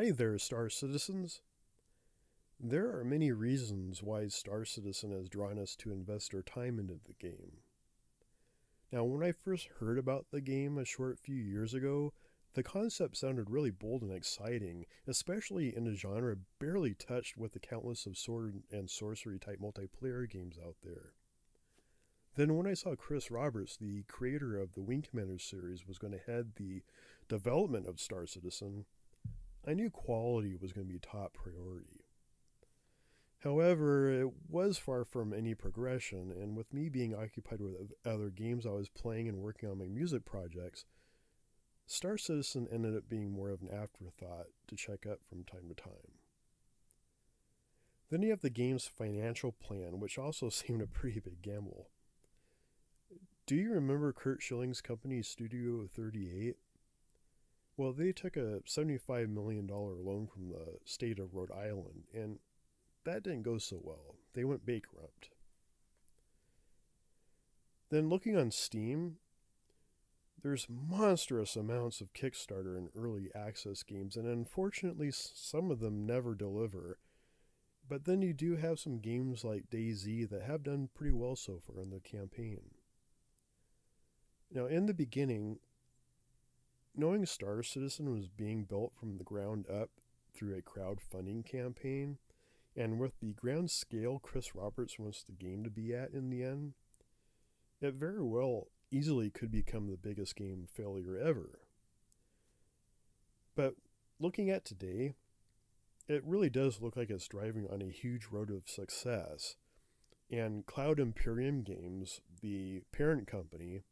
Hi there, Star Citizens. There are many reasons why Star Citizen has drawn us to invest our time into the game. Now, when I first heard about the game a short few years ago, the concept sounded really bold and exciting, especially in a genre barely touched with the countless of sword and sorcery type multiplayer games out there. Then, when I saw Chris Roberts, the creator of the Wing Commander series, was going to head the development of Star Citizen, I knew quality was going to be top priority. However, it was far from any progression, and with me being occupied with other games I was playing and working on my music projects, Star Citizen ended up being more of an afterthought to check up from time to time. Then you have the game's financial plan, which also seemed a pretty big gamble. Do you remember Kurt Schilling's company, Studio 38? Well, they took a $75 million loan from the state of Rhode Island, and that didn't go so well. They went bankrupt. Then looking on Steam, there's monstrous amounts of Kickstarter and early access games, and unfortunately some of them never deliver. But then you do have some games like DayZ that have done pretty well so far in the campaign. Now, in the beginning, knowing Star Citizen was being built from the ground up through a crowdfunding campaign, and with the grand scale Chris Roberts wants the game to be at in the end, it very well easily could become the biggest game failure ever. But looking at today, it really does look like it's driving on a huge road of success. And Cloud Imperium Games, the parent company,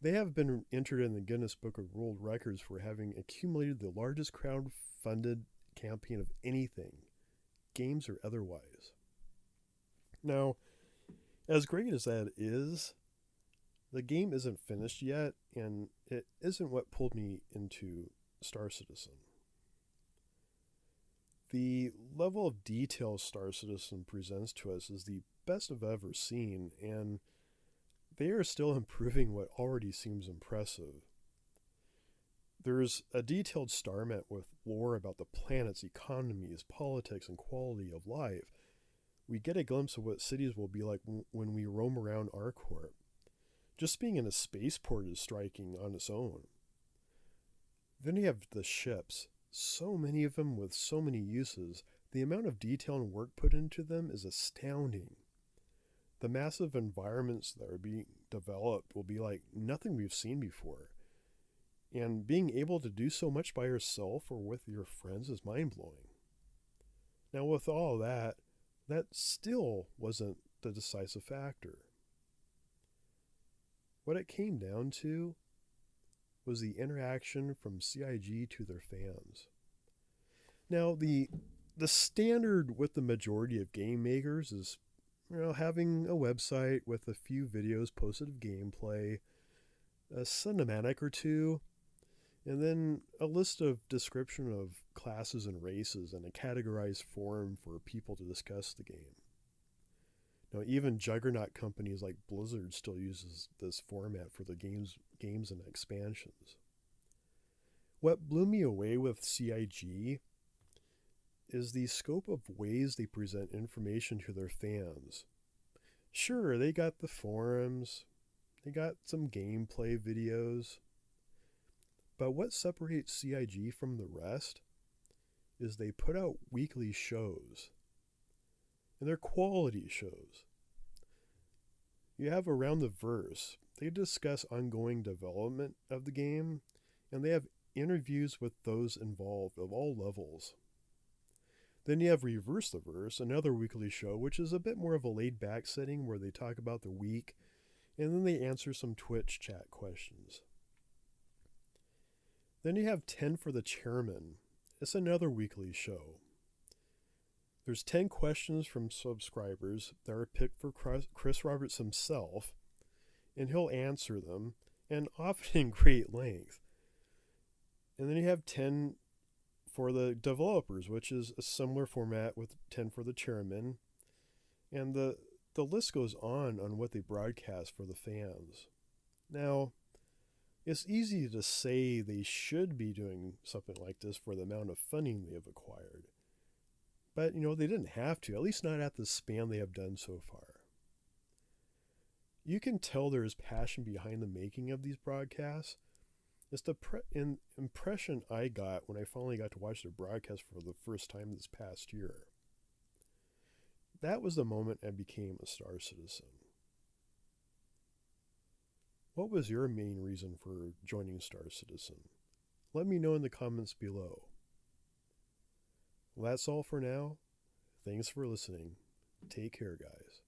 they have been entered in the Guinness Book of World Records for having accumulated the largest crowd-funded campaign of anything, games or otherwise. Now, as great as that is, the game isn't finished yet, and it isn't what pulled me into Star Citizen. The level of detail Star Citizen presents to us is the best I've ever seen, and they are still improving what already seems impressive. There's a detailed star map with lore about the planet's economies, politics, and quality of life. We get a glimpse of what cities will be like when we roam around Arcorp. Just being in a spaceport is striking on its own. Then you have the ships. So many of them with so many uses. The amount of detail and work put into them is astounding. The massive environments that are being developed will be like nothing we've seen before. And being able to do so much by yourself or with your friends is mind-blowing. Now, with all that still wasn't the decisive factor. What it came down to was the interaction from CIG to their fans. Now, the standard with the majority of game makers is having a website with a few videos posted of gameplay, a cinematic or two, and then a list of description of classes and races and a categorized forum for people to discuss the game. Now, even juggernaut companies like Blizzard still uses this format for the games and expansions. What blew me away with CIG is the scope of ways they present information to their fans. Sure, they got the forums, they got some gameplay videos, but what separates CIG from the rest is they put out weekly shows, and they're quality shows. You have Around the Verse. They discuss ongoing development of the game, and they have interviews with those involved of all levels. Then you have Reverse the Verse, another weekly show, which is a bit more of a laid-back setting where they talk about the week, and then they answer some Twitch chat questions. Then you have 10 for the Chairman. It's another weekly show. There's 10 questions from subscribers that are picked for Chris Roberts himself, and he'll answer them, and often in great length. And then you have 10 for the developers, which is a similar format with 10 for the Chairman, and the list goes on what they broadcast for the fans. Now, It's easy to say they should be doing something like this for the amount of funding they have acquired. But, they didn't have to, at least not at the span they have done so far. You can tell there is passion behind the making of these broadcasts. It's the impression I got when I finally got to watch their broadcast for the first time this past year. That was the moment I became a Star Citizen. What was your main reason for joining Star Citizen? Let me know in the comments below. Well, that's all for now. Thanks for listening. Take care, guys.